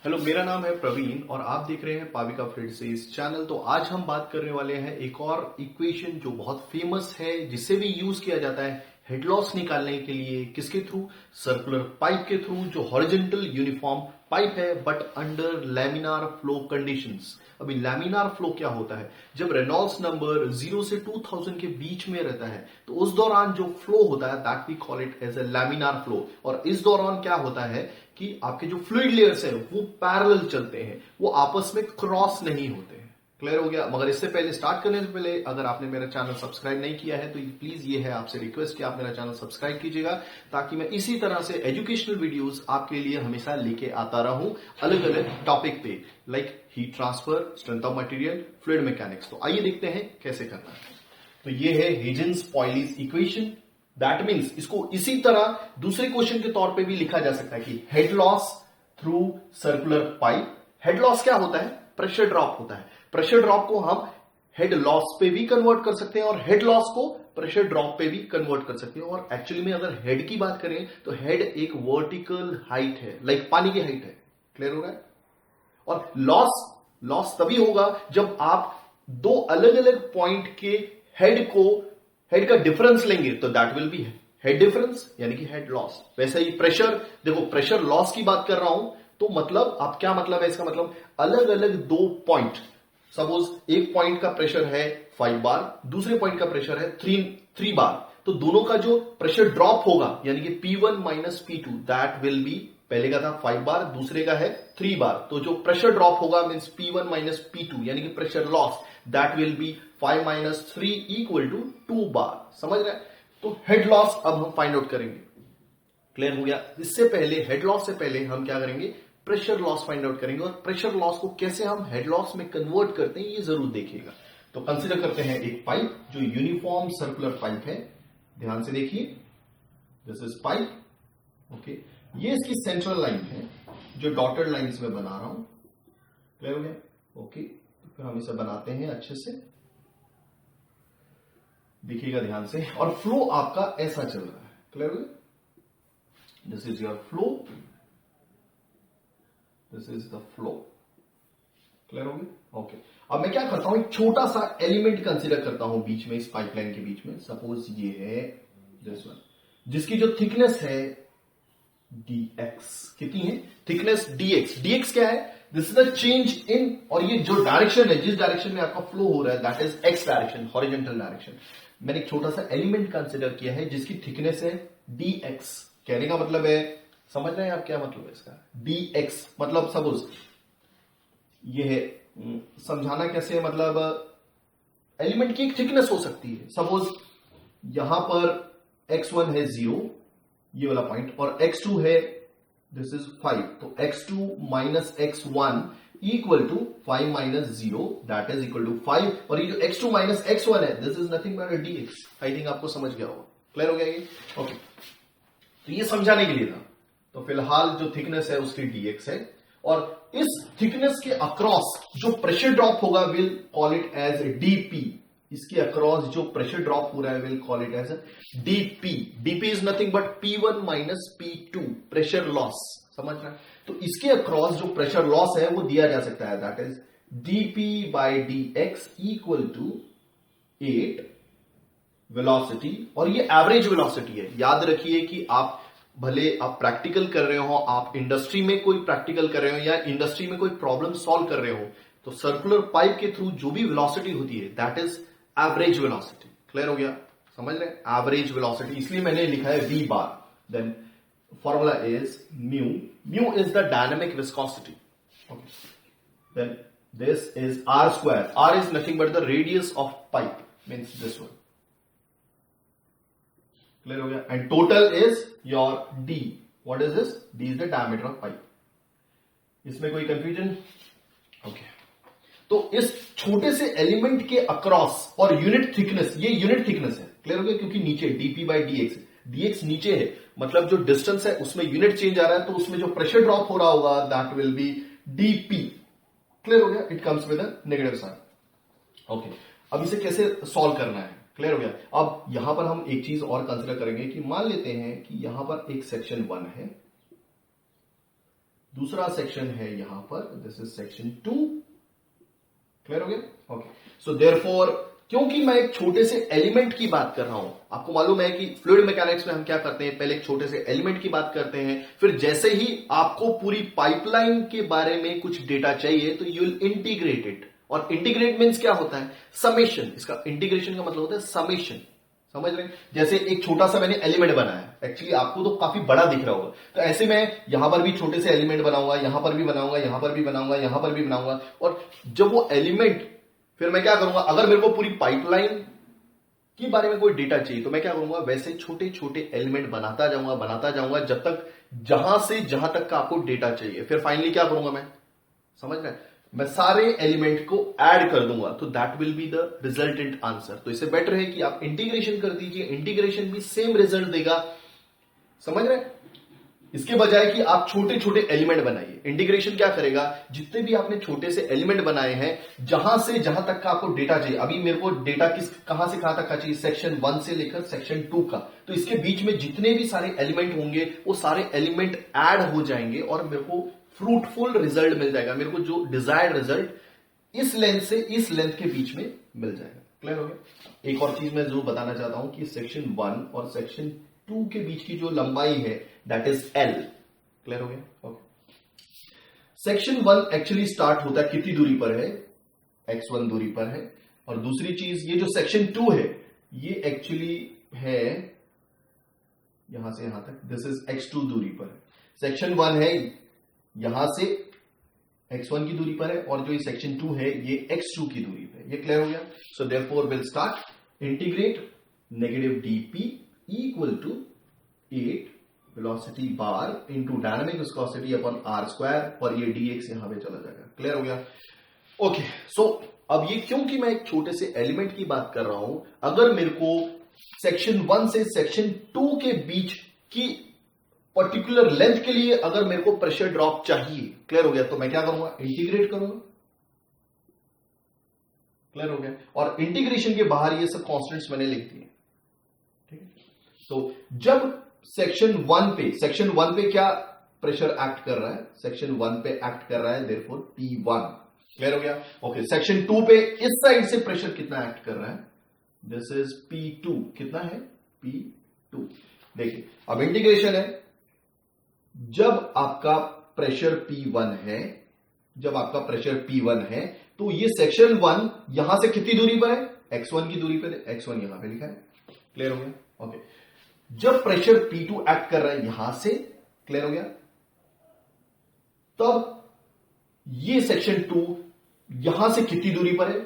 Hello, मेरा नाम है प्रवीण और आप देख रहे हैं पाविका फ्रेड से इस चैनल। तो आज हम बात करने वाले हैं एक और इक्वेशन जो बहुत फेमस है, जिसे भी यूज किया जाता है हेड लॉस निकालने के लिए। किसके थ्रू? सर्कुलर पाइप के थ्रू, जो हॉरिजॉन्टल यूनिफॉर्म पाइप है but under laminar flow conditions. अभी लैमिनार फ्लो क्या होता है? जब रेनॉल्ड्स नंबर 0 से 2000 के बीच में रहता है तो उस दौरान जो फ्लो होता है that we call it as a laminar flow. और इस दौरान क्या होता है कि आपके जो फ्लूइड लेयर्स है वो पैरेलल चलते हैं, वो आपस में क्रॉस नहीं होते हैं। क्लियर हो गया? मगर इससे पहले, स्टार्ट करने से पहले, अगर आपने मेरा चैनल सब्सक्राइब नहीं किया है तो प्लीज ये है आपसे रिक्वेस्ट कि आप मेरा चैनल सब्सक्राइब कीजिएगा, ताकि मैं इसी तरह से एजुकेशनल वीडियोस आपके लिए हमेशा लेके आता रहूं अलग अलग टॉपिक पे, like heat transfer, strength of material, fluid mechanics. तो आइए देखते हैं कैसे करना है। तो ये है हिगिन्स-पॉइलिस इक्वेशन। दैट मीन्स इसको इसी तरह दूसरे क्वेश्चन के तौर पे भी लिखा जा सकता है कि head loss through circular pipe. Head loss क्या होता है? प्रेशर ड्रॉप होता है। प्रेशर ड्रॉप को हम हेड लॉस पे भी कन्वर्ट कर सकते हैं और हेड लॉस को प्रेशर ड्रॉप पे भी कन्वर्ट कर सकते हैं। और एक्चुअली में अगर हेड की बात करें तो हेड एक वर्टिकल हाइट है, लाइक पानी की हाइट है। क्लियर हो रहा है? और लॉस तभी होगा जब आप दो अलग अलग पॉइंट के हेड का डिफरेंस लेंगे, तो that will be head difference, यानी कि हेड लॉस। वैसे ही प्रेशर, देखो प्रेशर लॉस की बात कर रहा हूं तो मतलब आप क्या मतलब है इसका? मतलब अलग अलग दो पॉइंट, सपोज एक पॉइंट का प्रेशर है 5 बार, दूसरे पॉइंट का प्रेशर है 3 बार, तो दोनों का जो प्रेशर ड्रॉप होगा यानी कि P1 minus P2 that will B, पहले का था 5 बार, दूसरे का है 3 बार, तो जो प्रेशर ड्रॉप होगा मींस P1 माइनस P2 यानी कि pressure loss that will be 5 minus 3 equal to 2 bar. समझ रहे हैं? तो हेड लॉस अब हम फाइंड आउट करेंगे। क्लियर हो गया? इससे पहले, हेड लॉस से पहले हम क्या करेंगे? प्रेशर लॉस फाइंड आउट करेंगे। और प्रेशर लॉस को कैसे हम हेड लॉस में कन्वर्ट करते हैं ये जरूर देखिएगा। तो कंसीडर करते हैं एक पाइप जो यूनिफॉर्म सर्कुलर पाइप है। ध्यान से देखिए, दिस इज पाइप। ओके, ये इसकी सेंट्रल लाइन है जो डॉटेड लाइंस में बना रहा हूं। क्लियर हो गया? ओके, तो फिर हम इसे बनाते हैं अच्छे से, देखिएगा ध्यान से। और फ्लो आपका ऐसा चल रहा है। क्लियर हो गया? This is your flow, this is the flow. Clear हो गया? ओके, अब मैं क्या करता हूं, एक छोटा सा एलिमेंट कंसीडर करता हूं बीच में, इस पाइपलाइन के बीच में। सपोज ये है दिस वन, जिसकी जो थिकनेस है dx। कितनी है थिकनेस? dx क्या है? This is the change in, और ये जो डायरेक्शन है, जिस डायरेक्शन में आपका फ्लो हो रहा है that is x direction, horizontal direction. मैंने एक छोटा सा एलिमेंट कंसीडर किया है जिसकी थिकनेस है dx। कहने का मतलब है, समझ रहे हैं आप क्या मतलब है इसका? dx मतलब सपोज ये है, समझाना कैसे है, मतलब एलिमेंट की एक थिकनेस हो सकती है। सपोज यहां पर x1 है 0, ये वाला पॉइंट, और x2 है, दिस इज 5, तो x2 minus x1 equal to 5 minus 0 that is equal to 5। और ये जो x2 माइनस x1 है this is nothing but dx। I think आपको समझ गया होगा। क्लियर हो गया ये? ओके, तो ये समझाने के लिए था। तो फिलहाल जो थिकनेस है उसकी dx है, और इस थिकनेस के अक्रॉस जो प्रेशर ड्रॉप होगा we'll call it as dp। इसके अक्रॉस जो प्रेशर ड्रॉप हो रहा है we'll call it as dp। dp is nothing but P1 minus P2, pressure loss. समझ रहे हैं? तो इसके अक्रॉस जो प्रेशर लॉस है वो दिया जा सकता है, that is dp by dx equal to 8 velocity, और ये एवरेज वेलोसिटी है। याद रखिए कि आप भले आप प्रैक्टिकल कर रहे हो, आप इंडस्ट्री में कोई प्रैक्टिकल कर रहे हो या इंडस्ट्री में कोई प्रॉब्लम सॉल्व कर रहे हो, तो सर्कुलर पाइप के थ्रू जो भी वेलोसिटी होती है that is average velocity. Clear हो गया? समझ रहे हैं? एवरेज वेलोसिटी, इसलिए मैंने लिखा है v bar. Then formula is mu is the dynamic viscosity. Then this is r square. r is nothing but the radius of pipe, means this one. Clear हो गया? And total is your d। What is this? d is the diameter of pipe. इसमें कोई confusion? Okay, तो इस छोटे से element के across और यूनिट थिकनेस, ये यूनिट थिकनेस है। क्लियर हो गया? क्योंकि नीचे dp बाई dx नीचे है, मतलब जो डिस्टेंस है उसमें यूनिट चेंज आ रहा है, तो उसमें जो प्रेशर ड्रॉप हो रहा होगा that will be dp। Clear हो गया? It comes with a negative sign. Okay, अब इसे कैसे सॉल्व करना है? क्लियर हो गया? अब यहां पर हम एक चीज और कंसिडर करेंगे कि मान लेते हैं कि यहां पर एक सेक्शन 1 है, दूसरा सेक्शन है यहां पर, दिस इज सेक्शन 2। क्लियर हो गया? ओके, सो देयरफॉर क्योंकि मैं एक छोटे से एलिमेंट की बात कर रहा हूं, आपको मालूम है कि फ्लूइड मैकेनिक्स में हम क्या करते हैं, पहले एक छोटे से एलिमेंट की बात करते हैं, फिर जैसे ही आपको पूरी पाइपलाइन के बारे में कुछ डेटा चाहिए तो यू विल इंटीग्रेट इट। और इंटीग्रेट मीन्स क्या होता है? समेशन। इसका इंटीग्रेशन का मतलब होता है समेशन। समझ रहे हैं? जैसे एक छोटा सा मैंने एलिमेंट बनाया, एक्चुअली आपको तो काफी बड़ा दिख रहा होगा, तो ऐसे मैं यहां पर भी छोटे से एलिमेंट बनाऊंगा, यहां पर भी बनाऊंगा, यहां पर भी बनाऊंगा, यहां पर भी बनाऊंगा। और जब वो एलिमेंट, फिर मैं क्या करूंगा, अगर मेरे को पूरी पाइपलाइन के बारे में कोई डेटा चाहिए तो मैं क्या करूंगा, वैसे छोटे छोटे एलिमेंट बनाता जाऊंगा जब तक जहां से जहां तक का आपको डेटा चाहिए। फिर फाइनली क्या करूंगा मैं, समझ रहे हैं, मैं सारे एलिमेंट को ऐड कर दूंगा, तो that will be the resultant answer. तो इससे बेटर है कि आप इंटीग्रेशन कर दीजिए, इंटीग्रेशन भी सेम रिजल्ट देगा। समझ रहे हैं? इसके बजाय कि आप छोटे छोटे एलिमेंट बनाइए, इंटीग्रेशन क्या करेगा, जितने भी आपने छोटे से एलिमेंट बनाए हैं, जहां से जहां तक का आपको डेटा चाहिए, अभी मेरे को डेटा कहां से कहां तक का चाहिए, सेक्शन 1 से लेकर सेक्शन 2 का, तो इसके बीच में जितने भी सारे एलिमेंट होंगे वो सारे एलिमेंट ऐड हो जाएंगे और मेरे को फ्रूटफुल रिजल्ट मिल जाएगा। मेरे को जो डिजायर्ड रिजल्ट इस लेंथ से इस लेंथ के बीच में मिल जाएगा। क्लियर हो गया? एक और चीज मैं जरूर बताना चाहता हूं कि सेक्शन 1 और सेक्शन 2 के बीच की जो लंबाई है दैट इज L। क्लियर हो गया? ओके। सेक्शन 1 एक्चुअली स्टार्ट होता है कितनी दूरी पर है, x1 दूरी पर है। और दूसरी चीज, ये जो सेक्शन 2 है ये एक्चुअली है यहां से यहां तक, दिस इज x2 दूरी पर है। सेक्शन 1 है यहां से x1 की दूरी पर है, और जो ये सेक्शन 2 है ये x2 की दूरी पर है। ये क्लियर हो गया? So therefore we'll start integrate negative dp equal to 8 velocity bar into dynamic viscosity upon r square, और ये dx यहां पे चला जाएगा। क्लियर हो गया? ओके, सो अब ये क्योंकि मैं एक छोटे से एलिमेंट की बात कर रहा हूं, अगर मेरे को सेक्शन 1 से सेक्शन 2 के बीच की पर्टिकुलर लेंथ के लिए अगर मेरे को प्रेशर ड्रॉप चाहिए, क्लियर हो गया, तो मैं क्या करूंगा, इंटीग्रेट करूंगा। क्लियर हो गया? और इंटीग्रेशन के बाहर ये सब कॉन्स्टेंट्स मैंने लिख दिए। ठीक है? तो जब सेक्शन 1 पे क्या प्रेशर एक्ट कर रहा है, सेक्शन 1 पे एक्ट कर रहा है देयरफॉर P1। क्लियर हो गया? ओके, सेक्शन 2 पे इस साइड से प्रेशर कितना एक्ट कर रहा है, दिस इज P2। कितना है? P2। देखिए अब इंटीग्रेशन है, जब आपका प्रेशर P1 है, तो ये सेक्शन 1 यहां से कितनी दूरी पर है, x1 की दूरी पर है, x1 यहां पे लिखा है। क्लियर हो गया? ओके, जब प्रेशर P2 एक्ट कर रहा है यहां से, क्लियर हो गया, तब ये सेक्शन 2 यहां से कितनी दूरी पर है,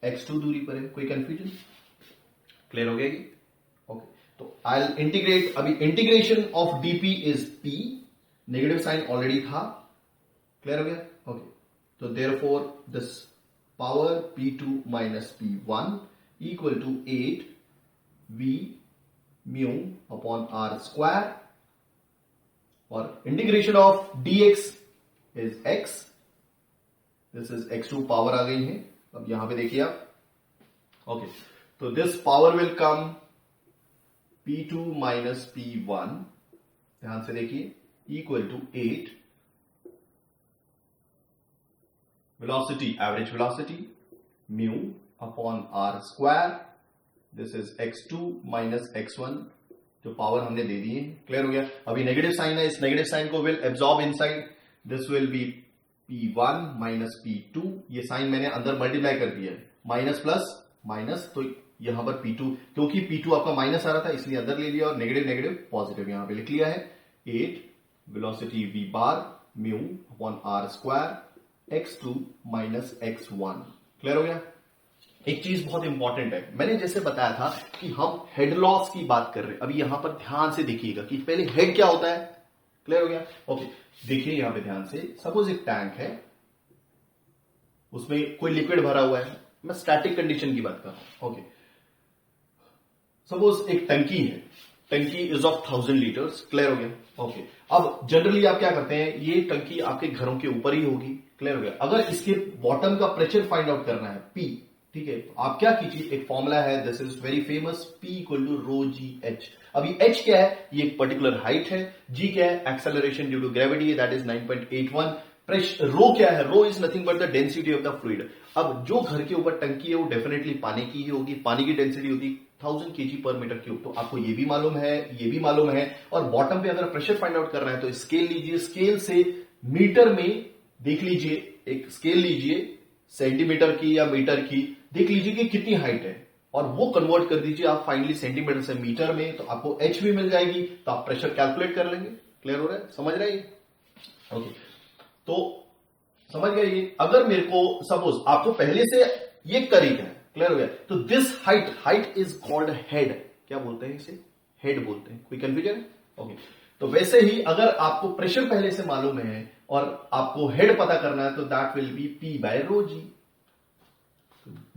x2 दूरी पर है। कोई कंफ्यूजन? क्लियर हो गया ये? ओके, तो आई विल इंटीग्रेट। अभी integration of dp is p, negative sign already था। क्लियर हो गया? ओके, तो therefore this power P2 minus P1 equal to 8 v mu upon r square, और integration of dx is x, this is x2 power आ गई है। अब यहां पे देखिए आप, ओके, तो this power will come P2 minus P1, ध्यान से देखिए, equal to 8 velocity, average velocity mu upon r square, this is x2 minus x1, जो पावर हमने दे दी है। क्लियर हो गया? अभी नेगेटिव साइन है, इस नेगेटिव साइन को will absorb inside, this will B P1 minus P2, ये साइन मैंने अंदर मल्टीप्लाई कर दिया है, माइनस प्लस माइनस, तो यहां पर P2, क्योंकि P2 आपका माइनस आ रहा था इसलिए अंदर ले लिया, और नेगेटिव नेगेटिव पॉजिटिव यहां पे लिख लिया है। 8 velocity v bar mu upon r square x2 minus x1। Clear हो गया? एक चीज बहुत इंपॉर्टेंट है, मैंने जैसे बताया था कि हम हेड लॉस की बात कर रहे हैं। अभी यहां पर ध्यान से देखिएगा कि पहले हेड क्या होता है। क्लियर हो गया? ओके, देखिए यहां पे ध्यान से, सपोज एक टैंक है, उसमें कोई लिक्विड भरा हुआ है, मैं स्टैटिक कंडीशन की बात कर रहा हूं। ओके, सपोज एक टंकी है, टंकी इज ऑफ 1000 लीटर्स। क्लियर हो गया? ओके, अब जनरली आप क्या करते हैं, ये टंकी आपके घरों के ऊपर ही होगी। क्लियर हो गया? अगर इसके बॉटम का प्रेशर फाइंड आउट करना है P, ठीक है, आप क्या कीजिए, एक फॉर्मूला है, this is very famous, P equal to rho g h. अभी h क्या है, ये एक पर्टिकुलर हाइट है, g क्या है, acceleration due to gravity, that is 9.81। Pressure rho क्या है, rho is nothing but the density of the fluid. अब जो घर के ऊपर टंकी है वो डेफिनेटली पानी की ही होगी, पानी की डेंसिटी होती 1000 kg पर मीटर क्यूब, तो आपको ये भी मालूम है, ये भी मालूम है। और बॉटम पे अगर प्रेशर फाइंड आउट कर रहे हैं तो स्केल लीजिए, स्केल से मीटर में देख लीजिए, एक स्केल लीजिए सेंटीमीटर की या मीटर की, देख लीजिए कि कितनी हाइट है और वो कन्वर्ट कर दीजिए आप फाइनली सेंटीमीटर से मीटर में, तो आपको एच भी मिल जाएगी, तो आप प्रेशर कैलकुलेट कर लेंगे। क्लियर हो रहा है, समझ रहे हैं? ओके, तो समझ गए ये। अगर मेरे को सपोज आपको पहले से ये तरीका है, क्लियर हो गया, तो this height is called head. क्या बोलते हैं इसे, हेड बोलते हैं। कोई कंफ्यूजन है? ओके, तो वैसे ही अगर आपको प्रेशर पहले से मालूम है और आपको हेड पता करना है तो that will be P by rho g.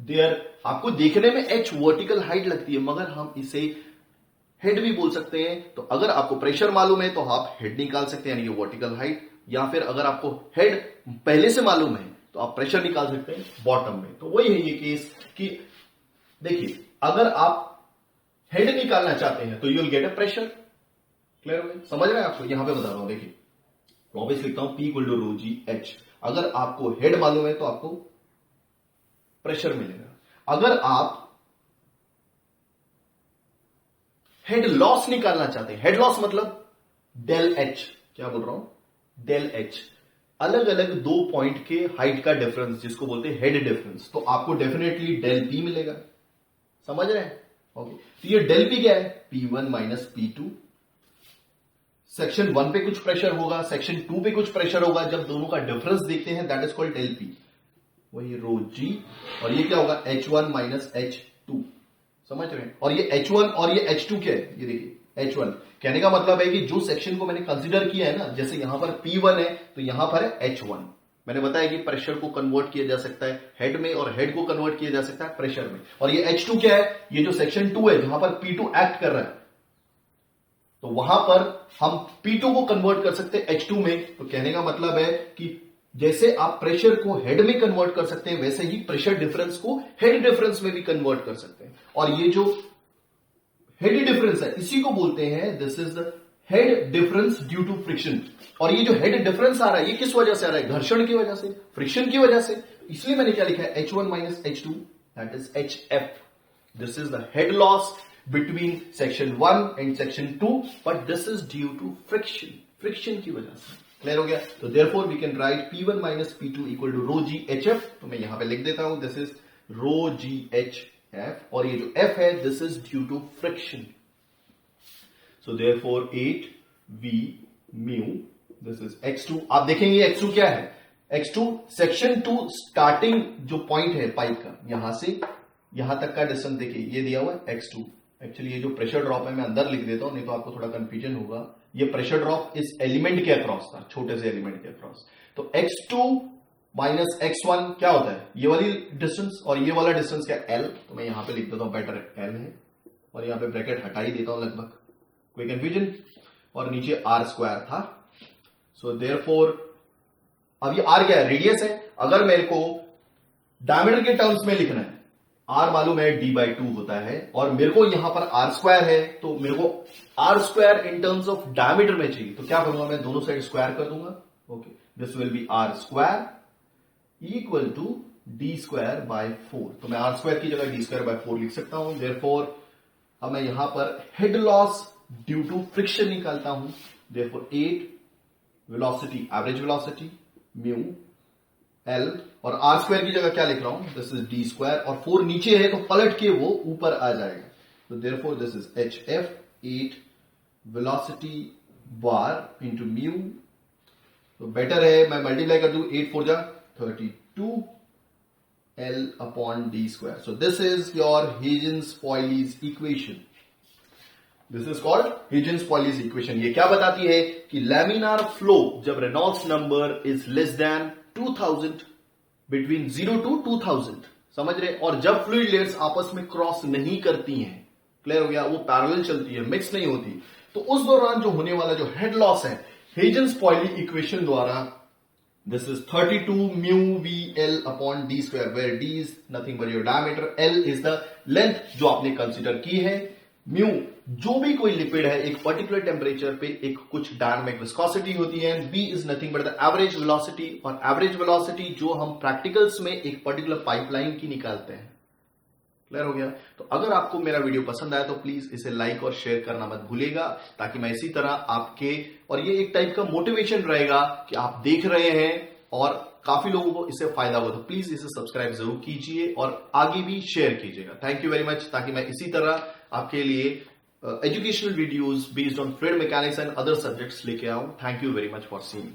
There आपको देखने में H वर्टिकल हाइट लगती है मगर हम इसे हेड भी बोल सकते हैं। तो अगर आपको प्रेशर मालूम है तो आप हेड निकाल सकते हैं, यानी कि वर्टिकल हाइट, या फिर अगर आपको हेड पहले से मालूम है तो आप प्रेशर निकाल सकते हैं बॉटम में। तो वही है ये केस कि देखिए, अगर आप हेड निकालना चाहते हैं तो you will get a pressure. Clear हो गया, समझ रहे हैं आपको? यहां पे बता रहा हूं, देखिए वापस लिखता हूं, P equal to rho g h. अगर आपको हेड मालूम है तो आपको प्रेशर मिलेगा। अगर आप हेड लॉस निकालना चाहते हैं, हेड लॉस मतलब डेल एच, क्या बोल रहा हूं, डेल एच, अलग अलग दो पॉइंट के हाइट का डिफरेंस जिसको बोलते हैं हेड डिफरेंस, तो आपको डेफिनेटली डेल पी मिलेगा। समझ रहे हैं? ओके, तो ये डेल पी क्या है, P1 माइनस P2। सेक्शन 1 पे कुछ प्रेशर होगा, सेक्शन 2 पे कुछ प्रेशर होगा, जब दोनों का डिफरेंस देखते हैं that is called del P, वही रो जी। और ये क्या होगा, H1 माइनस H2। समझ रहे हैं? और ये H1 और ये H2 क्या है, ये देखिए H1 कहने का मतलब है कि जो सेक्शन को मैंने कंसीडर किया है ना, जैसे यहां पर P1 है तो यहां पर है H1। मैंने बताया कि प्रेशर को कन्वर्ट किया जा सकता है हेड में और हेड को कन्वर्ट किया जा सकता है प्रेशर में। और ये H2 क्या है, ये जो सेक्शन 2 है जहां पर P2 एक्ट कर रहा है, तो वहां पर हम P2 को कन्वर्ट कर सकते हैं H2 में। तो कहने का मतलब है कि जैसे आप प्रेशर को हेड में कन्वर्ट कर सकते हैं वैसे ही प्रेशर डिफरेंस को हेड डिफरेंस में भी कन्वर्ट कर सकते हैं। और ये जो हेड डिफरेंस है इसी को बोलते हैं, this is the head difference due to friction. और ये जो हेड डिफरेंस आ रहा है ये किस वजह से आ रहा है, घर्षण की वजह से, फ्रिक्शन की वजह से। इसलिए मैंने क्या लिखा है, H1 minus H2 that is HF। This is the head loss between section 1 and section 2, but this is due to friction की वजह से। क्लियर हो गया? तो therefore we can write P1 minus P2 equal to rho g HF। तो मैं यहां पे लिख देता हूं, this is rho g HF, और ये जो F है this is due to friction। So therefore 8 V mu, this is x2। आप देखेंगे x2 क्या है, x2 सेक्शन 2 स्टार्टिंग जो पॉइंट है पाइप का, यहां से यहां तक का डिस्टेंस देखिए, ये दिया हुआ है x2। एक्चुअली ये जो प्रेशर ड्रॉप है मैं अंदर लिख देता हूं, नहीं तो आपको थोड़ा कंफ्यूजन होगा। ये प्रेशर ड्रॉप इस एलिमेंट के अक्रॉस था, छोटे से एलिमेंट के अक्रॉस। तो x2 माइनस x1 क्या होता है, ये वाली डिस्टेंस, और ये वाला डिस्टेंस क्या, L। तो मैं यहां पे लिख देता हूं, बेटर L है, और यहां पे ब्रैकेट हटा ही देता हूं लगभग। कोई कंफ्यूजन? और नीचे r स्क्वायर था। सो देयरफॉर अब ये r क्या है, रेडियस है। अगर मेरे को डायमीटर के टर्म्स में लिखना है, r मालूम है d/2 होता है, और मेरे को यहां पर r स्क्वायर है, तो मेरे को r square in terms of diameter में चाहिए। तो क्या करूंगा, मैं दोनों साइड स्क्वायर कर दूंगा। Okay, this will be r square equal to d square by 4। तो मैं r स्क्वायर की जगह d स्क्वायर बाय 4 लिख सकता हूं। देयरफॉर अब मैं यहां पर head loss due to friction निकालता हूं। Therefore 8 velocity, average velocity mu L, और r स्क्वायर की जगह क्या लिख रहा हूं, दिस इज d स्क्वायर, और 4 नीचे है तो पलट के वो ऊपर आ जाएगा। तो therefore this is HF 8 velocity bar into mu. तो बेटर है मैं मल्टीप्लाई कर दूं, 8 4 जा 32 L upon d square. So this is your Huygens-Poillies equation. This is called Huygens-Poillies equation. ये क्या बताती है कि लैमिनार फ्लो जब Reynolds number is less than 2000, between 0 to 2000, समझ रहे, और जब फ्लूइड लेयर्स आपस में क्रॉस नहीं करती हैं, क्लियर हो गया, वो पैरेलल चलती है, मिक्स नहीं होती, तो उस दौरान जो होने वाला जो हेड लॉस है Huygens-Poillies इक्वेशन द्वारा This is 32 mu VL upon D square, where D is nothing but your diameter, L is the length जो आपने कंसिडर की है. म्यू जो भी कोई लिपिड है एक पर्टिकुलर टेम्परेचर पे एक कुछ डायनामिक विस्कोसिटी होती है. V is nothing but the average velocity, और एवरेज वेलोसिटी जो हम प्रैक्टिकल्स में एक पर्टिकुलर पाइपलाइन की निकालते हैं. क्लियर हो गया? तो अगर आपको मेरा वीडियो पसंद आया तो प्लीज इसे लाइक और शेयर करना मत भूलिएगा, ताकि मैं इसी तरह आपके, और ये एक टाइप का मोटिवेशन रहेगा कि आप देख रहे हैं और काफी लोगों को इससे फायदा हो. तो प्लीज इसे सब्सक्राइब जरूर कीजिए और आगे भी शेयर कीजिएगा. Thank you very much. ताकि मैं इसी तरह आपके लिए educational videos based on fluid mechanics and other subjects लेके आऊं. Thank you very much for seeing.